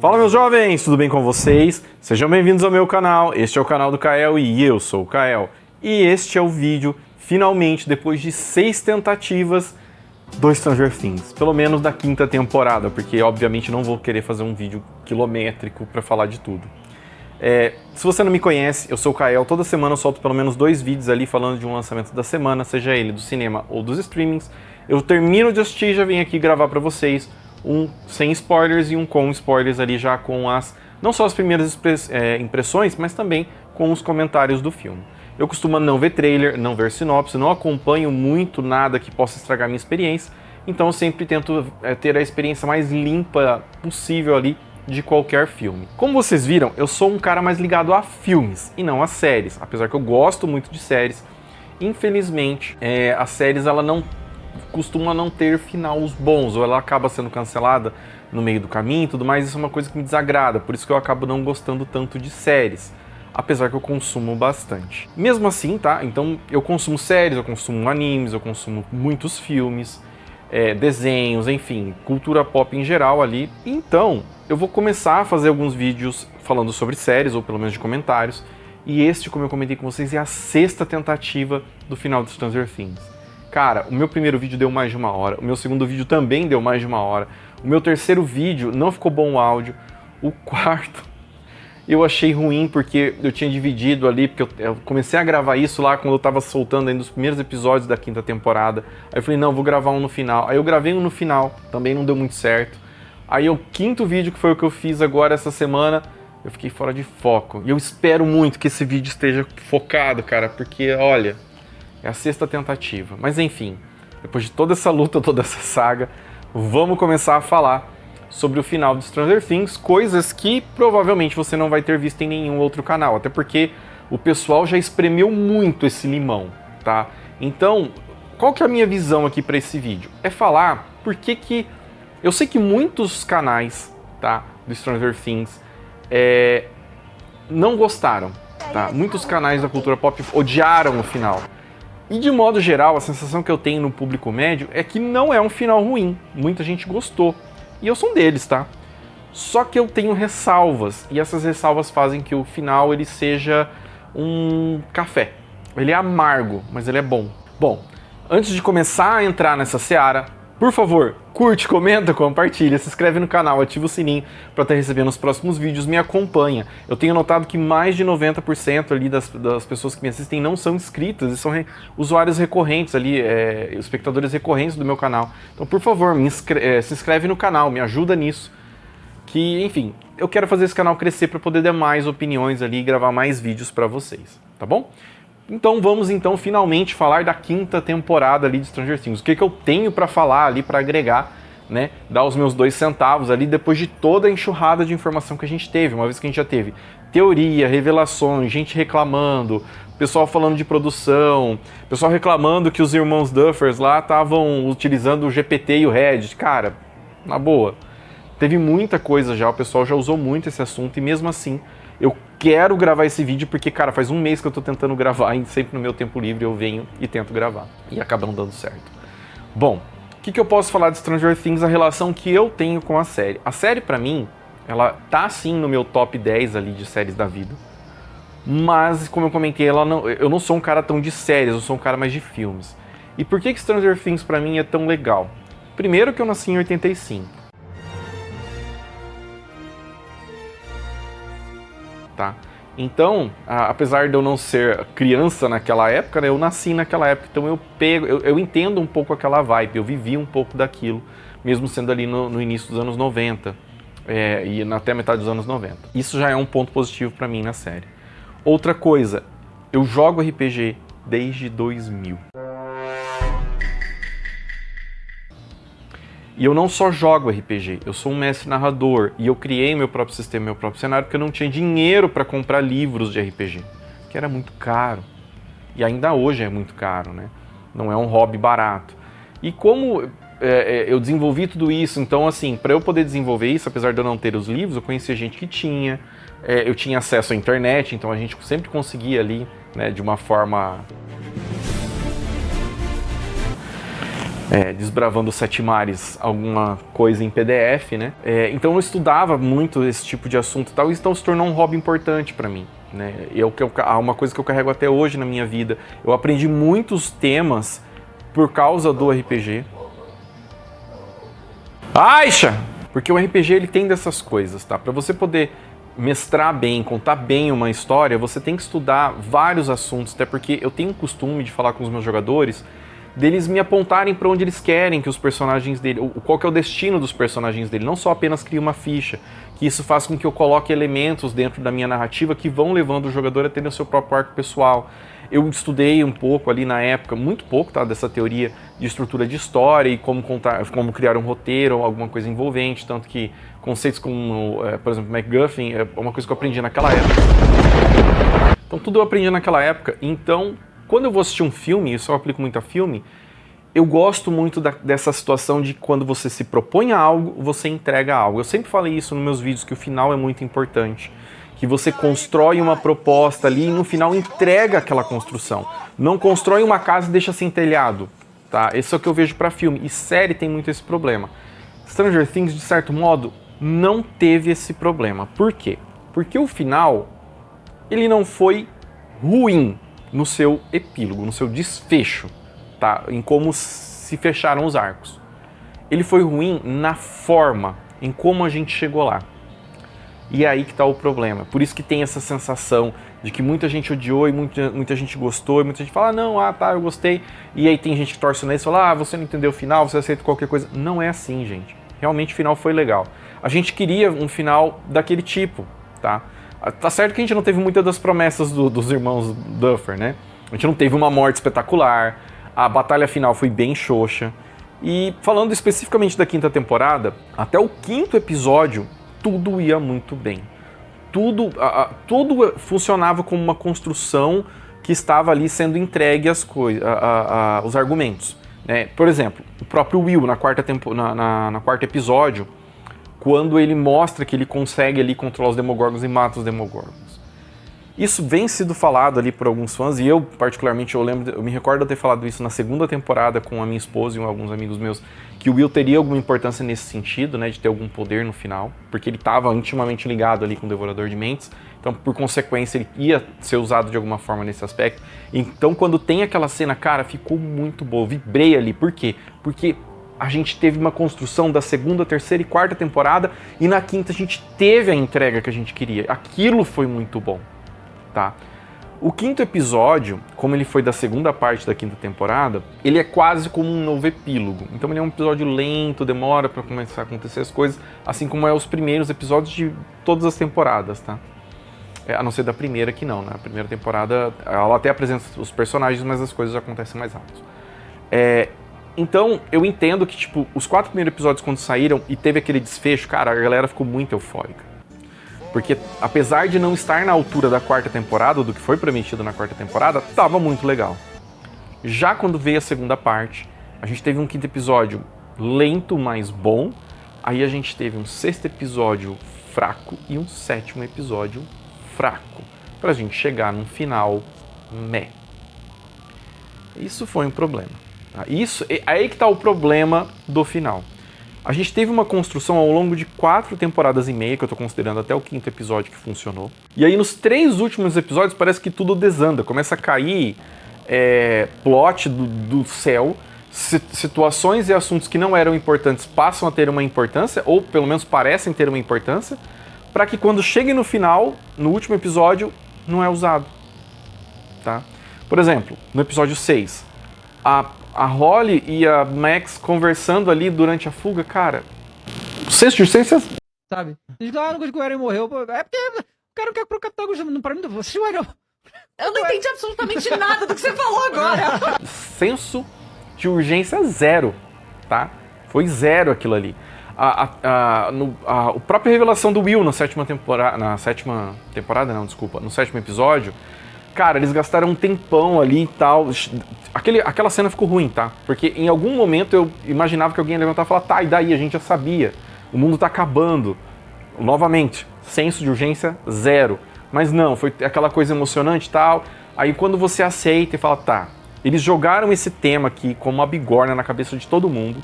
Fala meus jovens, tudo bem com vocês? Sejam bem-vindos ao meu canal, este é o canal do Kael e eu sou o Kael. E este é o vídeo, finalmente, depois de 6 tentativas do Stranger Things. Pelo menos da 5ª temporada, porque obviamente não vou querer fazer um vídeo quilométrico para falar de tudo. Se você não me conhece, eu sou o Kael, toda semana eu solto pelo menos 2 vídeos ali falando de um lançamento da semana, seja ele do cinema ou dos streamings. Eu termino de assistir e já venho aqui gravar para vocês um sem spoilers e um com spoilers ali já com não só as primeiras impressões, mas também com os comentários do filme. Eu costumo não ver trailer, não ver sinopse, não acompanho muito nada que possa estragar minha experiência, então eu sempre tento ter a experiência mais limpa possível ali de qualquer filme. Como vocês viram, eu sou um cara mais ligado a filmes e não a séries, apesar que eu gosto muito de séries. Infelizmente, as séries ela costuma não ter finais bons, ou ela acaba sendo cancelada no meio do caminho e tudo mais. Isso é uma coisa que me desagrada, por isso que eu acabo não gostando tanto de séries, apesar que eu consumo bastante. Mesmo assim, tá? Então eu consumo séries, eu consumo animes, eu consumo muitos filmes, desenhos, enfim, cultura pop em geral ali. Então eu vou começar a fazer alguns vídeos falando sobre séries, ou pelo menos de comentários, e este, como eu comentei com vocês, é a 6ª tentativa do final de Stranger Things. Cara, o meu primeiro vídeo deu mais de 1 hora, o meu segundo vídeo também deu mais de 1 hora, o meu terceiro vídeo não ficou bom o áudio, o quarto eu achei ruim porque eu tinha dividido ali, porque eu comecei a gravar isso lá quando eu tava soltando ainda os primeiros episódios da 5ª temporada, aí eu falei, não, vou gravar um no final, aí eu gravei um no final, também não deu muito certo, aí o 5º vídeo, que foi o que eu fiz agora essa semana, eu fiquei fora de foco, e eu espero muito que esse vídeo esteja focado, cara, porque, olha, é a 6ª tentativa. Mas enfim, depois de toda essa luta, toda essa saga, vamos começar a falar sobre o final de Stranger Things, coisas que provavelmente você não vai ter visto em nenhum outro canal, até porque o pessoal já espremeu muito esse limão, tá? Então, qual que é a minha visão aqui para esse vídeo? É falar por que eu sei que muitos canais, tá, do Stranger Things não gostaram, tá? Muitos canais da cultura pop odiaram o final. E de modo geral, a sensação que eu tenho no público médio é que não é um final ruim. Muita gente gostou. E eu sou um deles, tá? Só que eu tenho ressalvas. E essas ressalvas fazem que o final ele seja um café. Ele é amargo, mas ele é bom. Bom, antes de começar a entrar nessa seara, por favor, curte, comenta, compartilha, se inscreve no canal, ativa o sininho para estar recebendo os próximos vídeos, me acompanha. Eu tenho notado que mais de 90% ali das pessoas que me assistem não são inscritas e são usuários recorrentes ali, espectadores recorrentes do meu canal. Então, por favor, se inscreve no canal, me ajuda nisso. Que, enfim, eu quero fazer esse canal crescer para poder dar mais opiniões ali e gravar mais vídeos para vocês, tá bom? Então vamos finalmente falar da 5ª temporada ali de Stranger Things. O que eu tenho para falar ali, para agregar, né? Dar os meus 2 centavos ali depois de toda a enxurrada de informação que a gente teve. Uma vez que a gente já teve teoria, revelações, gente reclamando, pessoal falando de produção, pessoal reclamando que os irmãos Duffers lá estavam utilizando o GPT e o Reddit. Cara, na boa, teve muita coisa já, o pessoal já usou muito esse assunto e mesmo assim eu quero gravar esse vídeo porque, cara, faz um mês que eu tô tentando gravar e sempre no meu tempo livre eu venho e tento gravar. E acaba não dando certo. Bom, o que eu posso falar de Stranger Things, a relação que eu tenho com a série? A série, pra mim, ela tá sim no meu top 10 ali de séries da vida. Mas, como eu comentei, eu não sou um cara tão de séries, eu sou um cara mais de filmes. E por que Stranger Things pra mim é tão legal? Primeiro que eu nasci em 85. Tá? Então, apesar de eu não ser criança naquela época, né, eu nasci naquela época, então eu entendo um pouco aquela vibe, eu vivi um pouco daquilo, mesmo sendo ali no início dos anos 90, e até metade dos anos 90. Isso já é um ponto positivo pra mim na série. Outra coisa, eu jogo RPG desde 2000. E eu não só jogo RPG, eu sou um mestre narrador e eu criei meu próprio sistema, meu próprio cenário, porque eu não tinha dinheiro para comprar livros de RPG, que era muito caro. E ainda hoje é muito caro, né? Não é um hobby barato. E como eu desenvolvi tudo isso, então assim, para eu poder desenvolver isso, apesar de eu não ter os livros, eu conhecia gente que tinha, eu tinha acesso à internet, então a gente sempre conseguia ali, né, de uma forma Desbravando os Sete Mares, alguma coisa em PDF, né? Então eu estudava muito esse tipo de assunto e tal, e então se tornou um hobby importante para mim, né? Uma coisa que eu carrego até hoje na minha vida. Eu aprendi muitos temas por causa do RPG. Aixa! Porque o RPG ele tem dessas coisas, tá? Para você poder mestrar bem, contar bem uma história, você tem que estudar vários assuntos, até porque eu tenho o costume de falar com os meus jogadores, deles me apontarem para onde eles querem que os personagens dele, qual que é o destino dos personagens dele, não só apenas cria uma ficha, que isso faz com que eu coloque elementos dentro da minha narrativa que vão levando o jogador a ter o seu próprio arco pessoal. Eu estudei um pouco ali na época, muito pouco, tá, dessa teoria de estrutura de história e como criar um roteiro ou alguma coisa envolvente, tanto que conceitos como, por exemplo, MacGuffin é uma coisa que eu aprendi naquela época. Então tudo eu aprendi naquela época. Então, quando eu vou assistir um filme, isso eu aplico muito a filme, eu gosto muito dessa situação de quando você se propõe a algo, você entrega algo. Eu sempre falei isso nos meus vídeos, que o final é muito importante. Que você constrói uma proposta ali e no final entrega aquela construção. Não constrói uma casa e deixa sem telhado. Tá? Esse é o que eu vejo para filme. E série tem muito esse problema. Stranger Things, de certo modo, não teve esse problema. Por quê? Porque o final, ele não foi ruim no seu epílogo, no seu desfecho, tá? Em como se fecharam os arcos. Ele foi ruim na forma, em como a gente chegou lá. E é aí que está o problema. Por isso que tem essa sensação de que muita gente odiou e muita gente gostou, e muita gente fala, não, tá, eu gostei. E aí tem gente que torce o nariz e fala, você não entendeu o final, você aceita qualquer coisa. Não é assim, gente. Realmente o final foi legal. A gente queria um final daquele tipo, tá? Tá certo que a gente não teve muitas das promessas dos irmãos Duffer, né? A gente não teve uma morte espetacular, a batalha final foi bem xoxa. E falando especificamente da quinta temporada, até o quinto episódio, tudo ia muito bem. Tudo funcionava como uma construção que estava ali sendo entregue os argumentos. Né? Por exemplo, o próprio Will, na quarto episódio, quando ele mostra que ele consegue ali controlar os Demogorgons e mata os Demogorgons. Isso vem sido falado ali por alguns fãs, e eu particularmente, eu me recordo de ter falado isso na segunda temporada com a minha esposa e alguns amigos meus, que o Will teria alguma importância nesse sentido, né, de ter algum poder no final, porque ele estava intimamente ligado ali com o Devorador de Mentes, então por consequência ele ia ser usado de alguma forma nesse aspecto. Então quando tem aquela cena, cara, ficou muito boa, eu vibrei ali. Por quê? Porque a gente teve uma construção da segunda, terceira e quarta temporada, e na quinta a gente teve a entrega que a gente queria. Aquilo foi muito bom. Tá? O quinto episódio, como ele foi da segunda parte da quinta temporada, ele é quase como um novo epílogo. Então ele é um episódio lento, demora para começar a acontecer as coisas, assim como é os primeiros episódios de todas as temporadas, tá? A não ser da primeira que não, né? A primeira temporada, ela até apresenta os personagens, mas as coisas acontecem mais rápido. Então, eu entendo que, tipo, os 4 primeiros episódios quando saíram e teve aquele desfecho, cara, a galera ficou muito eufórica. Porque, apesar de não estar na altura da quarta temporada, ou do que foi prometido na quarta temporada, tava muito legal. Já quando veio a segunda parte, a gente teve um quinto episódio lento, mas bom. Aí a gente teve um sexto episódio fraco e um sétimo episódio fraco. Pra gente chegar num final meh. Isso foi um problema. Tá? Aí que tá o problema do final. A gente teve uma construção ao longo de 4 temporadas e meia, que eu tô considerando até o quinto episódio que funcionou. E aí nos 3 últimos episódios parece que tudo desanda, começa a cair plot do céu, situações e assuntos que não eram importantes passam a ter uma importância, ou pelo menos parecem ter uma importância, para que quando chegue no final, no último episódio, não é usado. Tá? Por exemplo, no episódio 6, a Holly e a Max conversando ali durante a fuga, cara. O senso de urgência. Sabe? Eles falaram que o Eren morreu. É porque o cara não quer pro Capitão Augusto. Pra mim, você, Eren. Eu não entendi absolutamente nada do que você falou agora. Senso de urgência zero, tá? Foi zero aquilo ali. A própria revelação do Will na sétima temporada. No sétimo episódio. Cara, eles gastaram um tempão ali e tal. Aquela cena ficou ruim, tá? Porque em algum momento eu imaginava que alguém ia levantar e falar, tá, e daí? A gente já sabia. O mundo tá acabando. Novamente, senso de urgência zero. Mas não, foi aquela coisa emocionante e tal. Aí quando você aceita e fala, tá, Eles jogaram esse tema aqui como uma bigorna na cabeça de todo mundo,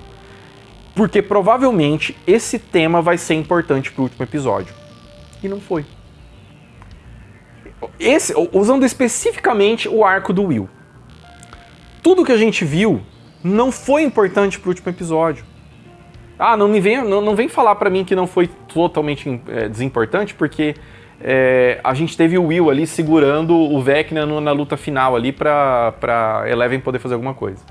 porque provavelmente esse tema vai ser importante pro último episódio. E não foi. Usando especificamente o arco do Will. Tudo que a gente viu não foi importante pro último episódio. Ah, não vem falar pra mim que não foi totalmente desimportante, porque a gente teve o Will ali segurando o Vecna na luta final ali pra Eleven poder fazer alguma coisa.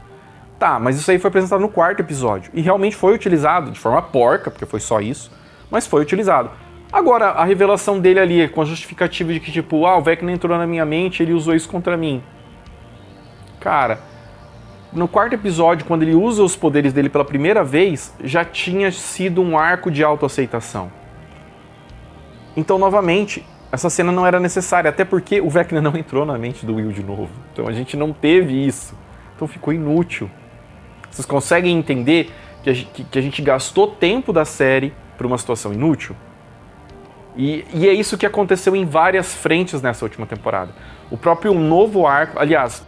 Tá, mas isso aí foi apresentado no 4º episódio. E realmente foi utilizado, de forma porca, porque foi só isso, mas foi utilizado. Agora, a revelação dele ali, com a justificativa de que, tipo, o Vecna entrou na minha mente, ele usou isso contra mim. Cara, no 4º episódio, quando ele usa os poderes dele pela primeira vez, já tinha sido um arco de autoaceitação. Então, novamente, essa cena não era necessária, até porque o Vecna não entrou na mente do Will de novo. Então a gente não teve isso. Então ficou inútil. Vocês conseguem entender que a gente gastou tempo da série para uma situação inútil? E é isso que aconteceu em várias frentes nessa última temporada. O próprio novo arco... Aliás,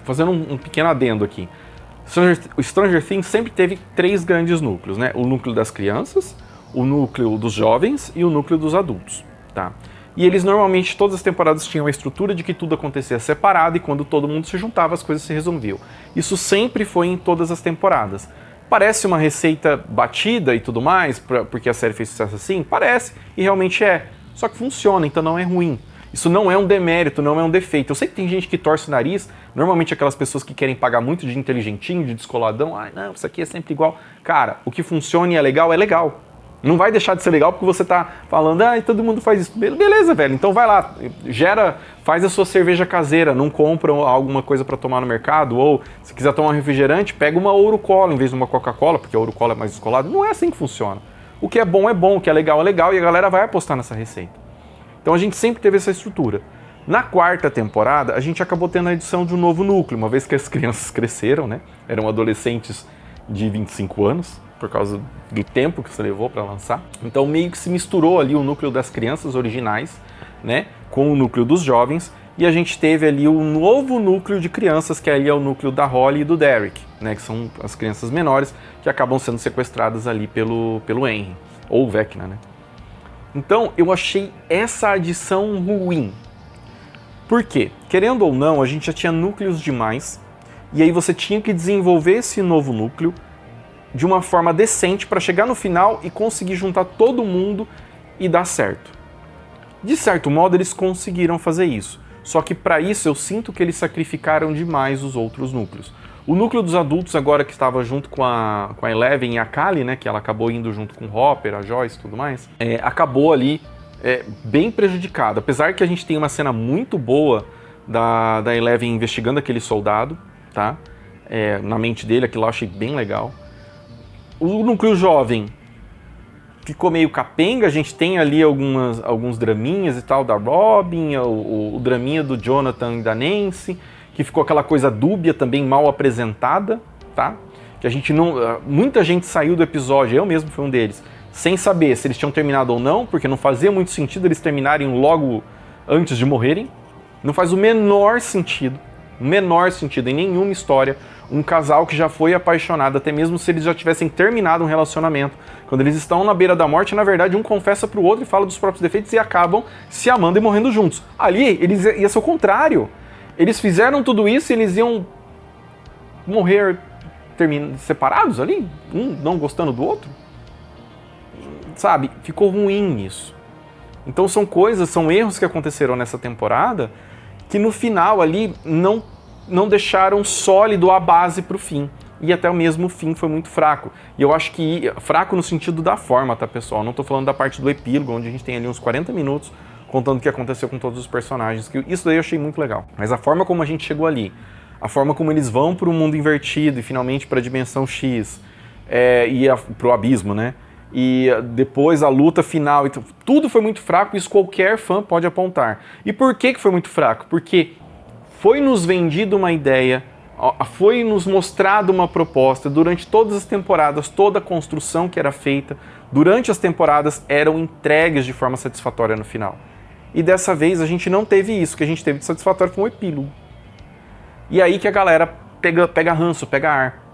fazendo um pequeno adendo aqui. O Stranger Things sempre teve 3 grandes núcleos, né? O núcleo das crianças, o núcleo dos jovens e o núcleo dos adultos, tá? E eles normalmente, todas as temporadas tinham a estrutura de que tudo acontecia separado e quando todo mundo se juntava as coisas se resolviam. Isso sempre foi em todas as temporadas. Parece uma receita batida e tudo mais, porque a série fez sucesso assim? Parece, e realmente é. Só que funciona, então não é ruim. Isso não é um demérito, não é um defeito. Eu sei que tem gente que torce o nariz, normalmente aquelas pessoas que querem pagar muito de inteligentinho, de descoladão. Ah, não, isso aqui é sempre igual. Cara, o que funciona e é legal, é legal. Não vai deixar de ser legal porque você tá falando, todo mundo faz isso. Beleza, velho, então vai lá, faz a sua cerveja caseira, não compra alguma coisa para tomar no mercado, ou se quiser tomar um refrigerante, pega uma Ouro Cola em vez de uma Coca-Cola, porque a Ouro Cola é mais descolada. Não é assim que funciona. O que é bom, o que é legal, e a galera vai apostar nessa receita. Então a gente sempre teve essa estrutura. Na 4ª temporada, a gente acabou tendo a edição de um novo núcleo, uma vez que as crianças cresceram, né? Eram adolescentes de 25 anos, por causa do tempo que você levou para lançar. Então meio que se misturou ali o núcleo das crianças originais, né, com o núcleo dos jovens, e a gente teve ali o novo núcleo de crianças, que aí é o núcleo da Holly e do Derek, né, que são as crianças menores que acabam sendo sequestradas ali pelo Henry, ou Vecna, né. Então eu achei essa adição ruim. Por quê? Querendo ou não, a gente já tinha núcleos demais, e aí você tinha que desenvolver esse novo núcleo de uma forma decente para chegar no final e conseguir juntar todo mundo e dar certo. De certo modo, eles conseguiram fazer isso. Só que para isso eu sinto que eles sacrificaram demais os outros núcleos. O núcleo dos adultos agora que estava junto com a Eleven e a Callie, né, que ela acabou indo junto com o Hopper, a Joyce e tudo mais, acabou ali bem prejudicado. Apesar que a gente tem uma cena muito boa da Eleven investigando aquele soldado, tá? Na mente dele, aquilo eu achei bem legal. O núcleo jovem ficou meio capenga, a gente tem ali alguns draminhas e tal da Robin, o draminha do Jonathan e da Nancy, que ficou aquela coisa dúbia também, mal apresentada, tá? Que a gente não... Muita gente saiu do episódio, eu mesmo fui um deles, sem saber se eles tinham terminado ou não, porque não fazia muito sentido eles terminarem logo antes de morrerem. Não faz o menor sentido em nenhuma história, um casal que já foi apaixonado, até mesmo se eles já tivessem terminado um relacionamento, quando eles estão na beira da morte, na verdade um confessa pro outro e fala dos próprios defeitos e acabam se amando e morrendo juntos. Ali, ia ser o contrário. Eles fizeram tudo isso e eles iam morrer separados ali, um não gostando do outro. Sabe, ficou ruim isso. Então são erros que aconteceram nessa temporada que no final ali não deixaram sólido a base pro fim. E até mesmo o fim foi muito fraco. E eu acho que fraco no sentido da forma, tá, pessoal? Não tô falando da parte do epílogo, onde a gente tem ali uns 40 minutos contando o que aconteceu com todos os personagens. Que isso daí eu achei muito legal. Mas a forma como a gente chegou ali, a forma como eles vão pro mundo invertido e finalmente pra dimensão X, pro abismo, né? E depois a luta final, então, tudo foi muito fraco, isso qualquer fã pode apontar. E por que foi muito fraco? Porque foi nos vendido uma ideia, foi nos mostrado uma proposta durante todas as temporadas, toda a construção que era feita durante as temporadas eram entregues de forma satisfatória no final. E dessa vez a gente não teve isso, o que a gente teve de satisfatório foi um epílogo. E aí que a galera pega ranço, pega ar.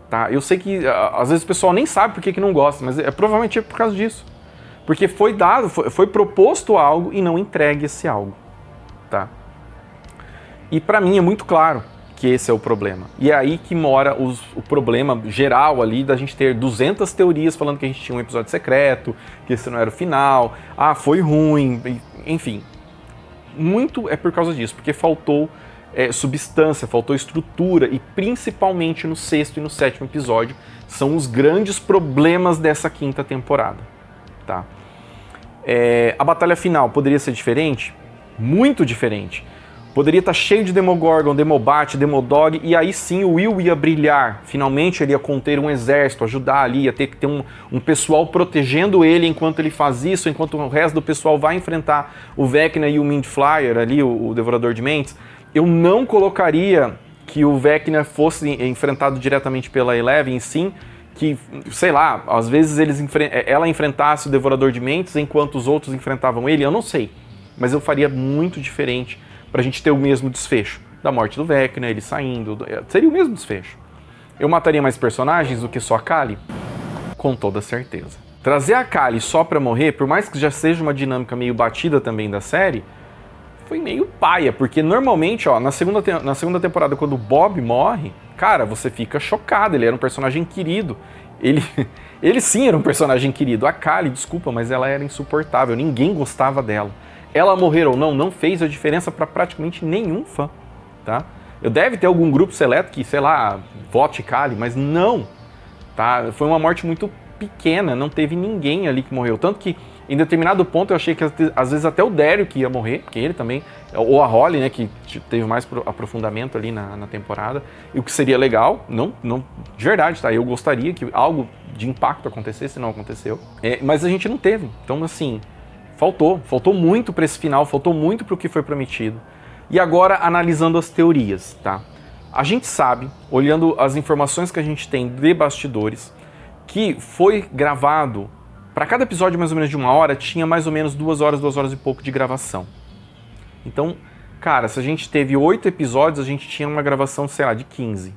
Tá? Eu sei que às vezes o pessoal nem sabe por que não gosta, mas provavelmente é por causa disso. Porque foi proposto algo e não entregue esse algo. Tá? E pra mim é muito claro que esse é o problema. E é aí que mora o problema geral ali da gente ter 200 teorias falando que a gente tinha um episódio secreto, que esse não era o final, foi ruim, enfim. Muito é por causa disso, porque faltou substância, faltou estrutura, e principalmente no 6º e no 7º episódio são os grandes problemas dessa 5ª temporada. Tá? A batalha final poderia ser diferente? Muito diferente. Poderia estar cheio de Demogorgon, Demobat, Demodog, e aí sim o Will ia brilhar. Finalmente ele ia conter um exército, ajudar ali, ia ter que ter um pessoal protegendo ele enquanto ele faz isso, enquanto o resto do pessoal vai enfrentar o Vecna e o Mindflayer ali, o Devorador de Mentes. Eu não colocaria que o Vecna fosse enfrentado diretamente pela Eleven, e sim que, sei lá, às vezes ela enfrentasse o Devorador de Mentes enquanto os outros enfrentavam ele, eu não sei. Mas eu faria muito diferente pra gente ter o mesmo desfecho da morte do Vecna, ele saindo, seria o mesmo desfecho. Eu mataria mais personagens do que só a Kali? Com toda certeza. Trazer a Kali só pra morrer, por mais que já seja uma dinâmica meio batida também da série, foi meio paia, porque normalmente, na segunda temporada, quando o Bob morre, cara, você fica chocado, ele era um personagem querido. Ele sim era um personagem querido. A Kali, desculpa, mas ela era insuportável, ninguém gostava dela. Ela morrer ou não fez a diferença para praticamente nenhum fã, tá? Eu deve ter algum grupo seleto que, sei lá, vote Kali, mas não, tá? Foi uma morte muito pequena, não teve ninguém ali que morreu. Tanto que, em determinado ponto, eu achei que às vezes até o Daryl que ia morrer, porque ele também, ou a Holly, né, que teve mais aprofundamento ali na temporada, e o que seria legal, não, de verdade, tá? Eu gostaria que algo de impacto acontecesse, não aconteceu, mas a gente não teve. Então, assim, faltou muito para esse final, faltou muito para o que foi prometido. E agora, analisando as teorias, tá? A gente sabe, olhando as informações que a gente tem de bastidores, que foi gravado, para cada episódio mais ou menos de 1 hora, tinha mais ou menos 2 horas e pouco de gravação. Então, cara, se a gente teve 8 episódios, a gente tinha uma gravação, sei lá, de 15.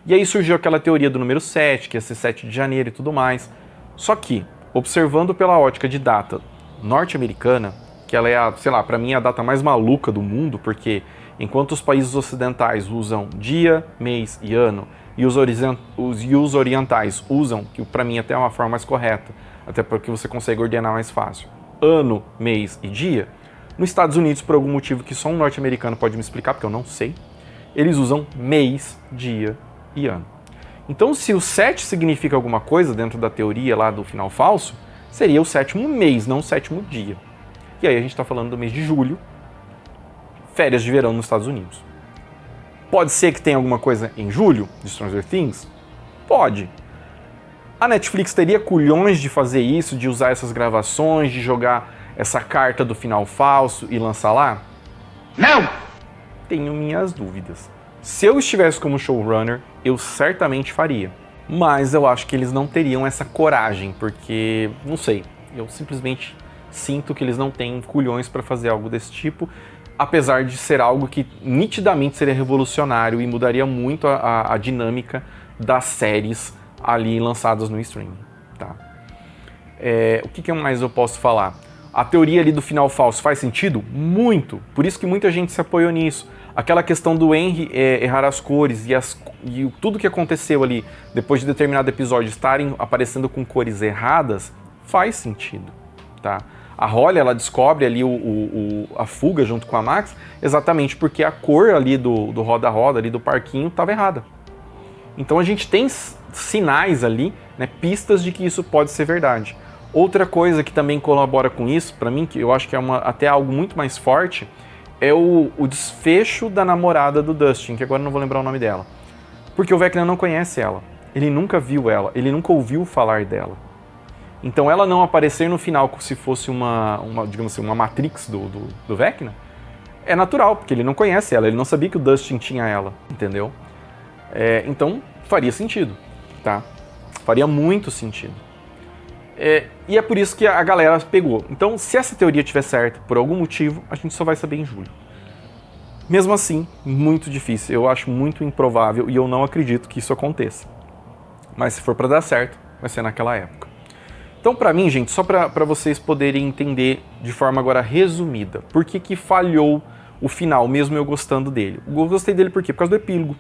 E aí surgiu aquela teoria do número 7, que ia ser 7 de janeiro e tudo mais. Só que, observando pela ótica de data norte-americana, que ela é, sei lá, para mim é a data mais maluca do mundo, porque enquanto os países ocidentais usam dia, mês e ano, e os orientais usam, que para mim até é uma forma mais correta, até porque você consegue ordenar mais fácil, ano, mês e dia, nos Estados Unidos, por algum motivo que só um norte-americano pode me explicar, porque eu não sei, eles usam mês, dia e ano. Então, se o 7 significa alguma coisa dentro da teoria lá do final falso, seria o 7º mês, não o 7º dia. E aí a gente está falando do mês de julho, férias de verão nos Estados Unidos. Pode ser que tenha alguma coisa em julho de Stranger Things? Pode. A Netflix teria culhões de fazer isso, de usar essas gravações, de jogar essa carta do final falso e lançar lá? Não! Tenho minhas dúvidas. Se eu estivesse como showrunner, eu certamente faria. Mas eu acho que eles não teriam essa coragem, porque, não sei, eu simplesmente sinto que eles não têm culhões para fazer algo desse tipo, apesar de ser algo que nitidamente seria revolucionário e mudaria muito a dinâmica das séries ali lançadas no streaming. Tá? O que mais eu posso falar? A teoria ali do final falso faz sentido? Muito! Por isso que muita gente se apoiou nisso. Aquela questão do Henry errar as cores e tudo que aconteceu ali depois de determinado episódio estarem aparecendo com cores erradas, faz sentido, tá? A Holly, ela descobre ali a fuga junto com a Max exatamente porque a cor ali do roda-roda, ali do parquinho, estava errada. Então a gente tem sinais ali, né, pistas de que isso pode ser verdade. Outra coisa que também colabora com isso, para mim, que eu acho que é até algo muito mais forte, é o desfecho da namorada do Dustin, que agora eu não vou lembrar o nome dela. Porque o Vecna não conhece ela, ele nunca viu ela, ele nunca ouviu falar dela. Então ela não aparecer no final como se fosse digamos assim, uma Matrix do Vecna, é natural, porque ele não conhece ela, ele não sabia que o Dustin tinha ela, entendeu? Então faria sentido, tá? Faria muito sentido. E é por isso que a galera pegou. Então, se essa teoria estiver certa, por algum motivo, a gente só vai saber em julho. Mesmo assim, muito difícil. Eu acho muito improvável e eu não acredito que isso aconteça. Mas se for para dar certo, vai ser naquela época. Então, para mim, gente, só para vocês poderem entender de forma agora resumida, por que que falhou o final, mesmo eu gostando dele. Eu gostei dele por quê? Por causa do epílogo.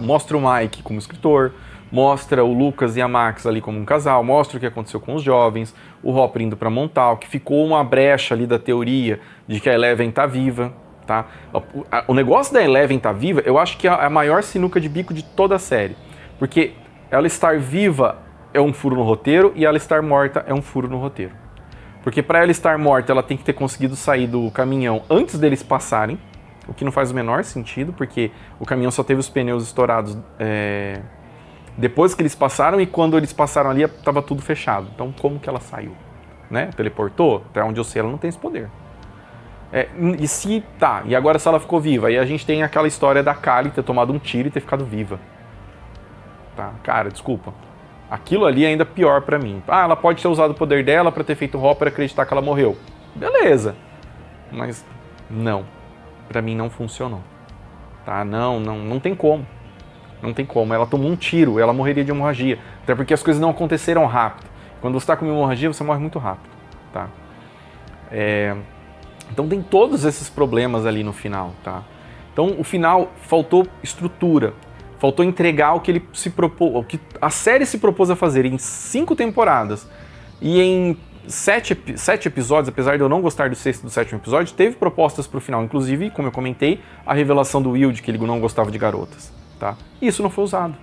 Mostra o Mike como escritor, mostra o Lucas e a Max ali como um casal, mostra o que aconteceu com os jovens, o Hopper indo para Montauk, ficou uma brecha ali da teoria de que a Eleven tá viva, tá? O negócio da Eleven tá viva, eu acho que é a maior sinuca de bico de toda a série, porque ela estar viva é um furo no roteiro e ela estar morta é um furo no roteiro. Porque para ela estar morta, ela tem que ter conseguido sair do caminhão antes deles passarem, o que não faz o menor sentido, porque o caminhão só teve os pneus estourados depois que eles passaram, e quando eles passaram ali, estava tudo fechado. Então, como que ela saiu? Né? Teleportou? Até onde eu sei, ela não tem esse poder. E agora se ela ficou viva? Aí a gente tem aquela história da Kali ter tomado um tiro e ter ficado viva. Tá? Cara, desculpa. Aquilo ali é ainda pior pra mim. Ela pode ter usado o poder dela pra ter feito o Hopper acreditar que ela morreu. Beleza. Mas não. Pra mim não funcionou. Tá? Não tem como. Não tem como. Ela tomou um tiro, ela morreria de hemorragia. Até porque as coisas não aconteceram rápido. Quando você tá com uma hemorragia, você morre muito rápido. Tá? Então tem todos esses problemas ali no final. Tá? Então o final faltou estrutura. Faltou entregar o que ele se propôs, o que a série se propôs a fazer em 5 temporadas. E em 7 episódios, apesar de eu não gostar do 6º e do 7º episódio, teve propostas para o final. Inclusive, como eu comentei, a revelação do Will de que ele não gostava de garotas. Tá? E isso não foi usado.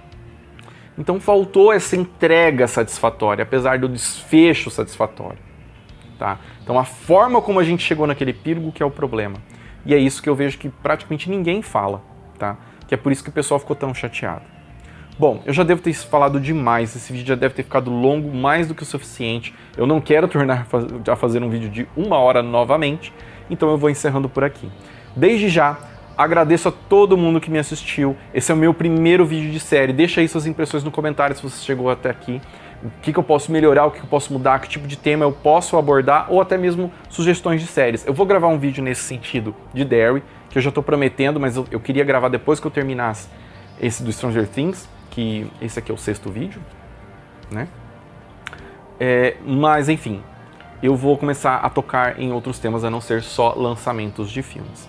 Então faltou essa entrega satisfatória, apesar do desfecho satisfatório. Tá? Então a forma como a gente chegou naquele epílogo que é o problema. E é isso que eu vejo que praticamente ninguém fala. Tá? Que é por isso que o pessoal ficou tão chateado. Bom, eu já devo ter falado demais, esse vídeo já deve ter ficado longo, mais do que o suficiente. Eu não quero tornar a fazer um vídeo de 1 hora novamente, então eu vou encerrando por aqui. Desde já, agradeço a todo mundo que me assistiu. Esse é o meu primeiro vídeo de série. Deixa aí suas impressões no comentário se você chegou até aqui. O que eu posso melhorar, o que eu posso mudar, que tipo de tema eu posso abordar, ou até mesmo sugestões de séries. Eu vou gravar um vídeo nesse sentido de Derry, que eu já estou prometendo, mas eu queria gravar depois que eu terminasse esse do Stranger Things, que esse aqui é o 6º vídeo, né? Mas enfim, eu vou começar a tocar em outros temas, a não ser só lançamentos de filmes.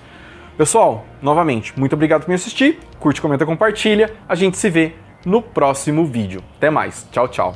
Pessoal, novamente, muito obrigado por me assistir, curte, comenta, compartilha, a gente se vê no próximo vídeo. Até mais, tchau, tchau.